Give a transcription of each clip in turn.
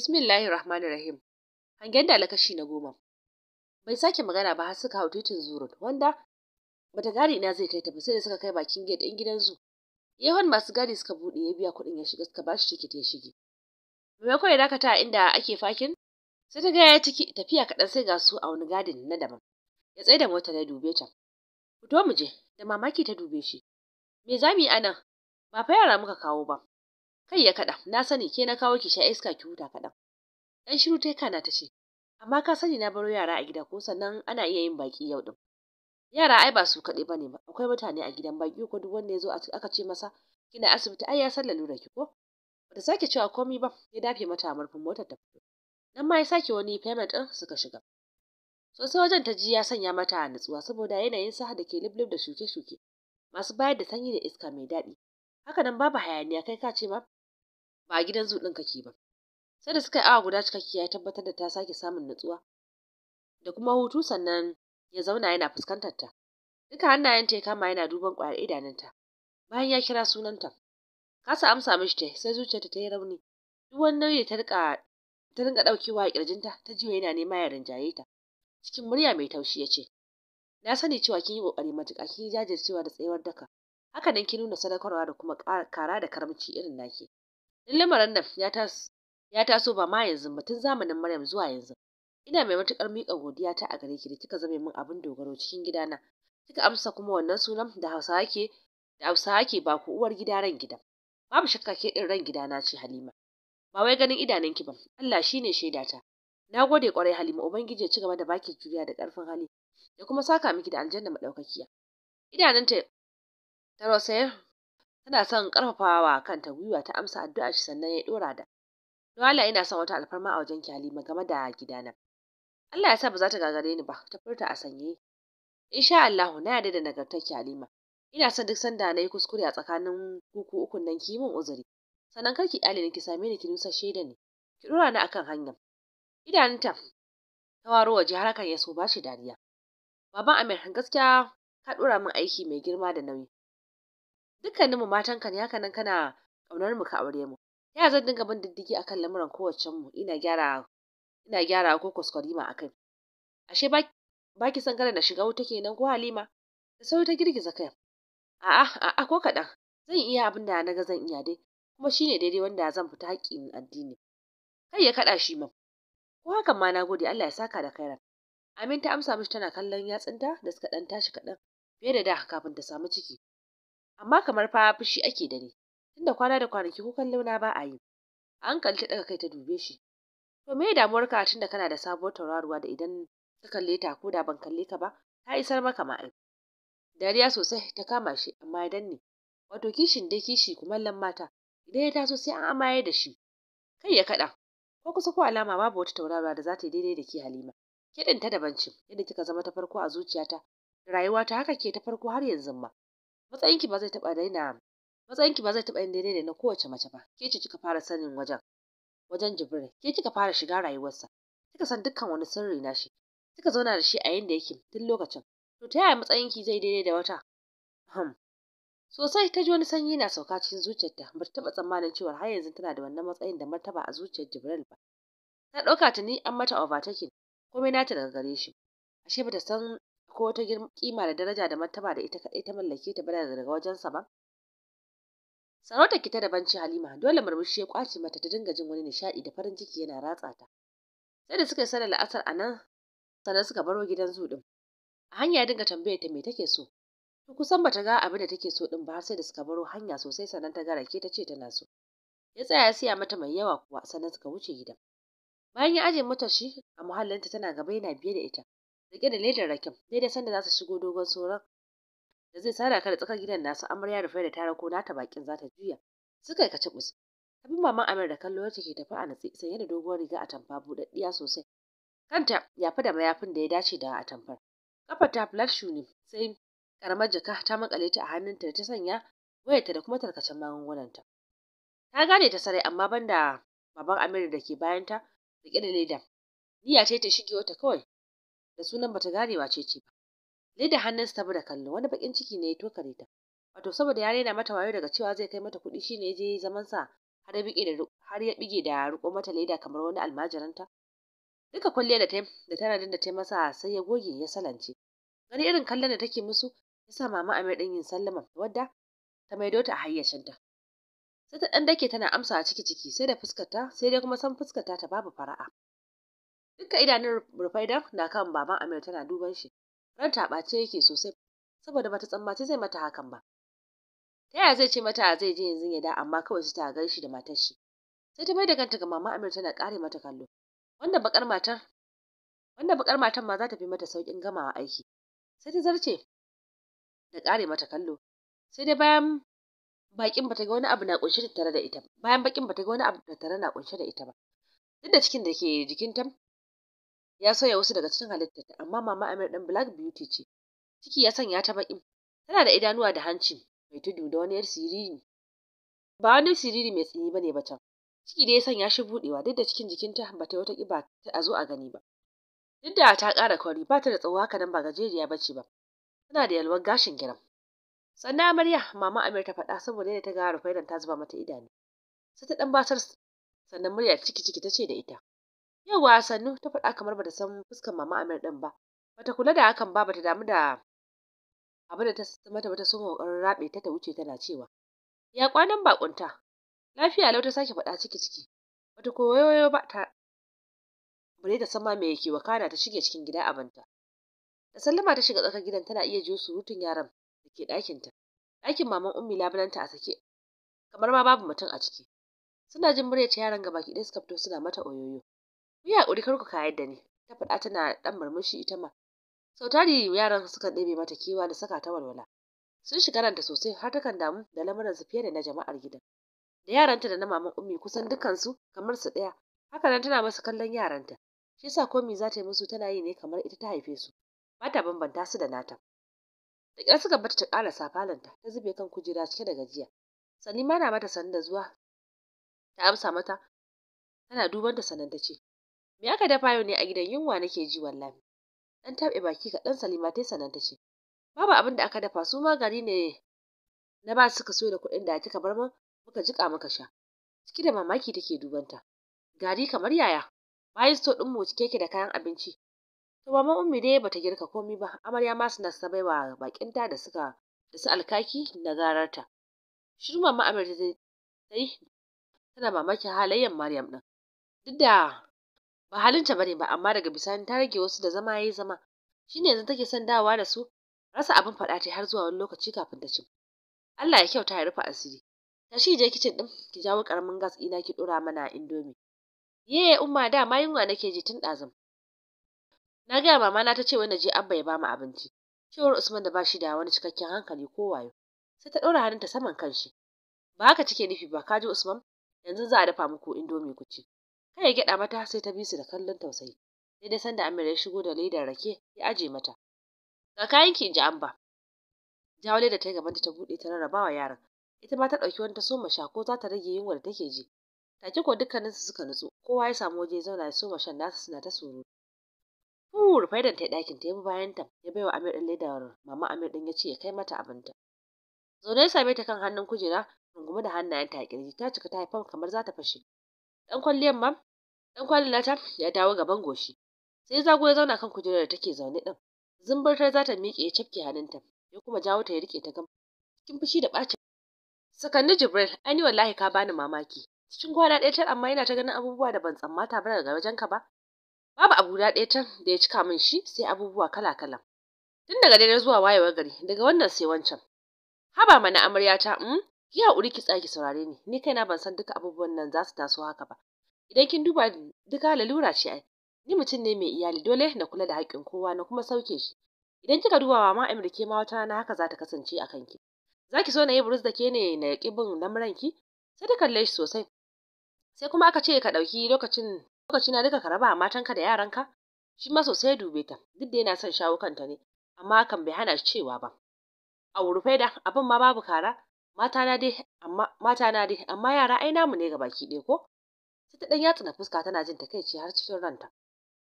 Bismillahir Rahmanir Rahim. Hangen da kashi na 10. Bai sake magana ba har suka hau titin Zurut, wanda bata gane ina zai kai ta ba sai da suka kai bakin gate ɗin gidan zu. Yawan masu gadi suka bude ya biya kuɗin ya shiga, suka bashi tiket ya shige. Maimakon ya dakata a inda ake fakin, sai ta ga ya ciki tafiya kaɗan sai ga su a wani gadin na daban. Ya tsaye da motar ya dube ta. Fito mu je. Da mamaki ta dube shi. Me za mu yi anan? Ba fa yara muka kawo ba. Kai ya kaɗa. Na sani ke na kawo ki sha iska ki huta kaɗan. Dan shiru tai kana ta ce, amma ka sani na baro yara a gida ko, sannan ana iya yin baki yau din. Yara ai ba su kaɗai bane ba, akwai mutane a gidan baki ko duk wanda ya zo aka ce masa kina asibiti ai ya san lalura ki ko. Bata sake cewa komai ba, ya dafe mata murfin motar ta fito. Nan ma ya sake wani payment din suka shiga. Sosai wajen ta ji ya sanya mata nutsuwa saboda yanayin sa da ke liblib da shuke-shuke masu bayar da sanyi da iska mai daɗi. Haka nan babu hayaniya, kai ka ce ma ba a gidan zu din kake ba. Sai da suka yi awa guda cikakkiya ya tabbatar da ta sake samun nutsuwa da kuma hutu, sannan ya zauna yana fuskantar ta. Duka hannayenta ya kama yana duban ƙwayar idanunta. Bayan ya kira sunanta, kasa amsa mishi sai zuciyarta ta yi rauni. Duk wani nauyi ta rinka ɗaukewa a ƙirjinta, ta jiya yana nema ya rinjaye ta. Cikin murya mai taushi ya ce, na sani cewa kin yi ƙoƙari matuƙa, kin yi jajircewa da tsayuwar daka. Haka nan kin nuna sadaukarwa da kuma kara da karamci irin naki. Lamarin nan ya taso ba ma yanzu ba, tun zamanin Maryam zuwa yanzu. Ina mai matukar miƙa godiya ta a gare ki da kika zame min abin dogaro cikin gidana. Kika amsa kuma wannan sunan da Hausawa ke ba ku uwar gida ran gida. Babu shakka ke din ran gidana ce Halima. Ba wai ganin idanunki ba. Allah shine shaidata. Nagode kwarai Halima, ubangiji ya ci gaba da baki juriya da ƙarfin hali da kuma saka miki da aljanna madaukakiya. Idanunta ta rosayar tana son karfafawa kanta gwiwa, ta amsa addu'a shi sannan ya dora da, don Allah ina son wata alfarma a wajen ki Halima game da gidana. Allah ya sa ba za ta gagare ni ba, ta furta a sanye. Insha Allah na yarda da nagartar ki Halima. Ina son duk sanda nayi kuskure a tsakanin kuku ukun nan ki min uzuri. Sannan kar ki kyale ni ki same ni ki nusashe da ni. Ki dora ni akan hanya. Idanunta ta waro waje har hakan ya so bashi dariya. Baban Amir, gaskiya ka dora min aiki mai girma da nauyi. Dukkaninmu matanka ne, haka nan kana kaunar mu ka aure mu. Ya zan dinga bin diddigi akan lamuran kowaccen mu ina gyara ko kuskurima akai. Ashe ba ki san kada na shiga wuta kenan ko Halima? Da sauri ta girgiza kai. A'a ko kaɗan. Zan iya abin da naga zan iya dai, kuma shine daidai wanda zan fita haƙƙin addini. Kai ya kaɗa shi ma. Ko hakan ma nagode, Allah ya saka da khairan. Amin ta amsa mishi tana kallon yatsunta da suka ɗan tashi kaɗan fiye da da kafin ta samu ciki. Amma kamar fa fushi ake da ni. Tunda kwana da kwanaki ko kallo na ba a yi. A hankali ta daga kai ta dube shi. To me damuwarka tunda kana da sabuwar tauraruwa da idan ka kalle ta ko da ban kalle ka ba ta isar maka ma'ai. Dariya sosai ta kama shi amma ya danne. Wato kishin dai kishi kumallon mata. Idan ya taso sai an amaye da shi. Kai ya kaɗa. Ko kusa ko alama babu wata tauraruwa da za ta yi daidai da ke Halima. Ke ɗin ta daban ce, yadda kika zama ta farko a zuciyata da rayuwata, haka ke ta farko har yanzu ma. Matsayinki ba zai taɓa yin daidai da na kowace mace ba. Ke ce kika fara sanin wajen Jibril. Ke kika fara shiga rayuwarsa. Kika san dukkan wani sirri na shi. Kika zauna da shi a yanda yake tun lokacin. To ta yaya matsayinki zai daidai da wata? Sosai ta ji wani sanyi na sauka cikin zuciyarta. Ba ta taɓa tsammanin cewa har yanzu tana da wannan matsayin da martaba a zuciyar Jibril ba. Ta ɗauka tuni an mata overtaking, komai nata daga gare shi. Ashe bata san ko wata kima da daraja da martaba da ita kaɗai ta mallake ta bada daga wajensa ba. Sarautar ki ta daban ce Halima. Dole murmushi ya kwace mata, ta dinga jin wani nishaɗi da farin ciki yana ratsa ta. Sai da suka yi sallar la'asar a nan sannan suka baro gidan zu din. A hanya ya dinga tambayar ta me take so. To kusan bata ga abin da take so din ba har sai da suka baro hanya sosai sannan ta ga rake ta ce tana so. Ya tsaya ya siya mata mai yawa kuwa sannan suka wuce gidan. Bayan ya aje motar shi a muhallinta tana gaba yana biye da ita, rike da ledar raken, daidai sanda za su shigo dogon soron da zai sada ka da tsakar gidan nasu. Amarya Rufai da ta rako nata bakin za ta juya. Suka yi kacibus. Ta bi maman Amir da kallo wacce ke tafi a natse, sanye da doguwar riga atamfa buɗaɗɗiya sosai. Kanta ya fi da mayafin da ya dace da atamfar. Kafar ta flat shoe ne, sai karamar jaka ta makale ta a hannunta da ta sanya wayarta da kuma tarkacen magungunanta. Ta gane ta sarai, amma banda baban Amir da ke bayanta rike da leda. Niyya ce ta shige wata kawai da sunan bata gane wace ce ba. Leda hannunsa ta bi da kallo, wani bakin ciki ne ya tokare ta. Wato saboda ya rena mata wayo daga cewa zai kai mata kuɗi shine ya je zaman sa har ya bige da riko mata leda kamar wani almajiranta. Duka kwalliyar da tanadin da ta masa sai ya goge ya salance. Gani irin kallon da take musu yasa mama Amir din yin sallama wadda ta maido ta a hayyacinta. Sai ta dan dake tana amsa a ciki sai da fuskarta sai dai kuma san fuskarta ta babu fara'a. Duka idanun Rufaidah na kan baban Amir tana duban shi. Ranta ɓace yake sosai saboda bata tsammaci zai mata hakan ba. Ta yaya zai ce mata zai je yanzu ya da amma kawai su ta gan shi da matar shi. Sai ta mai da kanta ga mama Amir tana kare mata kallo. Wanda bakar matar ma za ta fi mata saukin gamawa aiki. Sai ta zarce da kare mata kallo. Sai dai bayan bakin bata ga wani abu na kunshe tattare da ita. Bayan bakin bata ga wani abu tattare na kunshe da ita ba. Duk da cikin da ke jikinta ya soya wasu daga cikin halittarta amma mama Amir ɗin Black Beauty ce. Ciki ya sanya ta baƙin. Tana da idanuwa da hanci mai tudu da wani yar siriri. Ba wani siriri mai tsini bane ba can. Ciki da ya sanya shi budewa duk da cikin jikinta ba ta wata kiba ta a zo a gani ba. Duk da ta ƙara kwari ba ta da tsawo haka nan ba gajeriya bace ba. Tana da yalwar gashin giram. Sannan amarya mama Amir ta faɗa saboda yadda ta ga Rufaidan ta zuba mata idanu. Sai ta dan basar sannan murya ciki ta ce da ita. Yawa sannu ta faɗa kamar bata san fuskar mama Amir din ba. Bata kula da hakan ba bata damu da abin da ta mata bata so kokarin rabe ta wuce tana cewa ya kwanan bakunta. Lafiya lau ta sake faɗa ciki. Bata koyo ba ta bare ta sama me yake wakana ta shige cikin gida abanta. Da sallama ta shiga tsakar gidan tana iya jiyo surutun yaran da ke ɗakinta. Ɗakin maman Ummi labulanta a sake kamar ma babu mutum a ciki. Suna jin muryar ta yaran gabaki ɗaya suka fito suna mata oyoyo. Ku yi haƙuri kar ku kayar da ni, ta faɗa tana ɗan murmushi ita ma. Sau tari yaran sukan ɗebe mata kewa da saka ta walwala. Sun shiga ranta sosai har takan damu da lamuransu fiye da na jama'ar gidan. Da yaranta da na maman Ummi kusan dukansu kamar su ɗaya. Haka nan tana masu kallon yaranta. Shi yasa komai za ta yi musu tana yi ne kamar ita ta haife su. Ba ta bambanta su da nata. Da ƙyar suka bata ta ƙarasa falonta ta zube kan kujera cike da gajiya. Salima na mata sanin da zuwa. Ta amsa mata tana duban ta sanan ta ce me aka dafa yau ne a gidan yunwa nake ji wallahi. Dan taɓe baki kaɗan Salima tai sanan ta ce babu abin da aka dafa su ma gari ne na ba suka so da kuɗin da kika bar mu muka jika muka sha. Ciki da mamaki take dubanta. Gari kamar yaya? Bayan sto ɗin mu cike yake da kayan abinci. To maman Ummi dai bata girka komai ba. Amarya ma suna ta baiwa bakinta da su alkaki na gararta. Shiru mama Amir tai tana mamakin halayyar Maryam din. Duk da ba halinta bane ba amma daga bisani ta rage wasu da zama yayi zama. Shine yanzu take son dawowa da su. Rasa abin faɗa tai har zuwa wani lokaci kafin ta ci. Allah ya kyauta ya rufe asiri. Tashi je kicin din ki jawo karamin gas ina ki dora mana indomie. Ye umma da ma yunwa nake ji tun ɗazun. Na ga mama na ta ce wanda je abba ya ba mu abinci. Cewar Usman da bashi da wani cikakken hankali ko wayo. Sai ta ɗora hannunta saman kanshi. Ba haka take nufi ba kaji Usman. Yanzu za a dafa muku indomie ku ci. Kai ya gyada mata sai ta bi su da kallon tausayi. Daidai sanda Amir ya shigo da ledar rake ya aje mata. Ga kayan ki inji Amba. Jawo ledar ta gaban ta bude ta rarrabawa yaran. Ita ma ta dauki wani ta soma sha ko za ta rage yunwa da take ji. Take ko dukkanin su suka nutsu. Kowa ya samu waje zauna ya soma shan nasa suna ta surutu. Rufaidan ta ɗakin ta ya bi bayan ta ya baiwa Amir din ledar mama Amir din ya ce ya kai mata abinta. Zaune ya same ta kan hannun kujera rungume da hannayenta a kirji ta cika ta haifan kamar za ta fashe. Dan kwalin nata ya dawo gaban goshi. Sai zago ya zauna kan kujerar da take zaune din. Zumburtar za ta miƙe ya cafke hannunta ya kuma jawo ta ya rike ta gam. Cikin fushi da ɓacin sakanni Jibril ai wallahi ka bani mamaki. Cikin kwana ɗaya tar amma ina ta ganin abubuwa da ban tsammata ba daga wajenka ba. Babu abu guda ɗaya tar da ya cika min shi sai abubuwa kala-kala. Tun daga dare zuwa wayewar gari daga wannan sai wancan. Haba mana amaryata ki haƙuri ki tsaya ki saurare ni kaina ban san duka abubuwan nan za su taso haka ba. Idan kin duba duka lalura ce ai. Ni mutum ne mai iyali dole na kula da haƙƙin kowa na kuma sauke shi. Idan kika duba mama Amir ke ma wata rana haka za ta kasance a kanki. Zaki so na yi burus da ke ne na yaƙi bin lamuranki? Sai ta kalle shi sosai. Sai kuma aka ce ka ɗauki lokaci na duka ka raba matanka da yaranka? Shi ma sosai ya dube ta duk da yana son shawo kanta ne amma hakan bai hana shi cewa ba. A Rufaidah abin ma babu kara mata na dai amma yara ai namu ne baki ɗaya ko? Sai ta ɗan yatsa na fuska tana jin takeici har cikin ranta.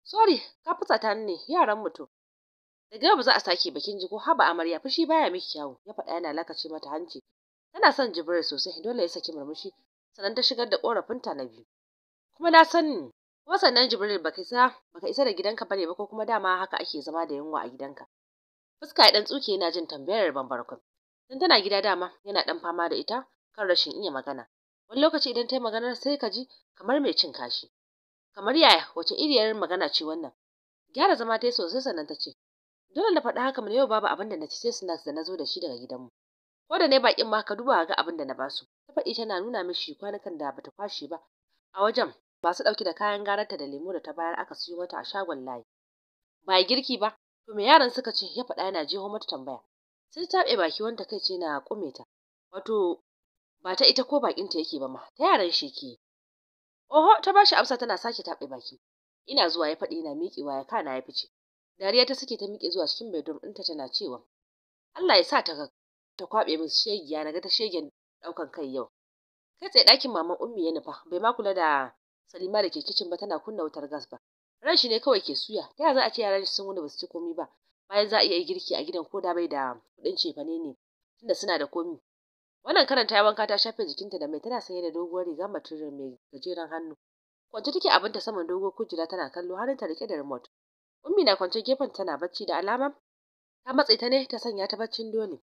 Sorry ka fusata ni ne yaran mutum. Daga yau ba za a sake bakin ji ko haba amarya fushi baya miki kyawu ya faɗa yana lakace mata hanci. Tana son Jibril sosai dole ya saki murmushi sannan ta shigar da korafinta na biyu. Kuma na sani, kuma sannan Jibril baka isa da gidanka bane ba, ko kuma dama haka ake zama da yunwa a gidanka. Fuska ya dan tsuke yana jin tambayar Bambarkon. Dan tana gida dama yana dan fama da ita kan rashin iya magana. Wani lokaci idan ta yi maganar sai ka ji kamar mai cin kashi. Kamar yaya, wace iriyar magana ce wannan? Gyara zama ta yi sosai sannan ta ce, dole na faɗi haka mun yau babu abin da na ci sai snacks da na zo da shi daga gidanmu. Ko da ne bakin ma ka duba ga abin da na basu. Ta faɗi tana nuna mishi kwanukan da bata kwashe ba a wajen, masu ɗauke da kayan garanta da lemo da ta bayar aka siyo mata a shagon layi. Ba girki ba, to me yaran suka ce? Ya faɗa yana jeho mata tambaya. Sai ta taɓe baki wanda kai ce na kume ta. Wato ba ta ita ko bakinta yake ba ma, ta yaran shi ke. Oho, ta bashi amsa tana sake taɓe baki. Ina zuwa, ya faɗi yana miƙewa ya kana ya fice. Dariya ta sake ta miƙe zuwa cikin bedroom ɗinta tana cewa, Allah ya sa ta kwaɓe min shegiya, naga ta shegen ɗaukan kai yau. Kai tsaye ɗakin maman Ummi ya nufa, bai ma kula da Salima da ke kicin ba tana kunna wutar gas ba. Ran shi ne kawai ke suya. Ta yaya za a ce yaran sun wuni ba su ci komai ba, bayan za a iya girki a gidan ko da bai da kuɗin cefane ne, tunda suna da komi. Wannan karan ta yi wanka ta shafe jikinta da mai, tana sanye da doguwar riga material mai gajeren hannu. Kwance take abinta saman doguwar kujera tana kallo, har ta rike da remote. Ummi na kwance gefen tana bacci, da alama ta matse ta ne ta sanya ta baccin dole.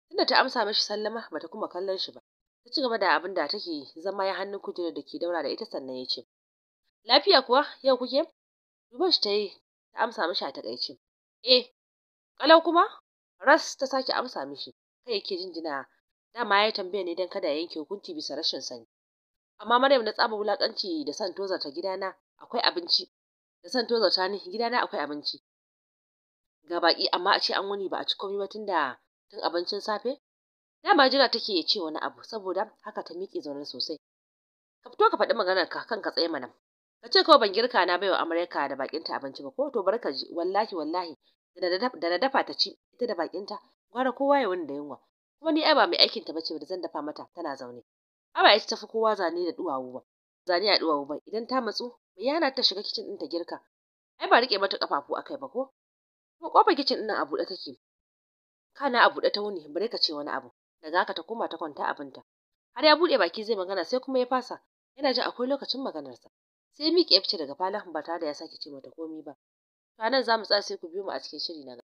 Tunda ta amsa mishi sallama bata kuma kallon shi ba. Ta ci gaba da abin da take yi, zama ya hannun kujerar da ke daura da ita sannan ya ce, lafiya kuwa yau kuke? Duban shi ta yi ta amsa mishi a takaice. Kalau kuma? Ras ta sake amsa mishi. Kai yake jinjina, dama ya tambaya ne dan kada ya yanke hukunci bisa rashin sani. Amma Maryam, na tsaba wulakanci da san tozarta gidana akwai abinci. Da san tozarta ni gidana akwai abinci. Ga baki amma a ce an wuni ba a ci komai ba tun abincin safe? Dama jira take ya ce wani abu, saboda haka ta miƙe zaune sosai. Ka fito ka faɗi maganar ka kanka tsaye mana. Ka ce kawai ban girka na baiwa Amurka da bakinta abinci ba ko? To barka ji, wallahi da na dafa ta ci ita da bakinta, gwara kowa ya wani da yunwa. Kuma ni ai ba mai aikin ta bace da zan dafa mata tana zaune. Aba ita tafi kowa zane a duwawu ba. Idan ta matsu, me yana ta shiga kicin ɗin ta girka? Ai ba rike mata kafafu akai ba ko? Kuma kofar kicin ɗin a buɗe take. Kana a buɗe ta wuni, bare ka ce wani abu. Daga haka ta koma ta kwanta abinta. Har ya buɗe baki zai magana sai kuma ya fasa. Yana jin akwai lokacin maganarsa. Sai miƙe ya fice daga falon ba tare da ya sake ce mata komai ba. To nan za mu tsaya, sai ku biyo mu a cikin shiri na gaba.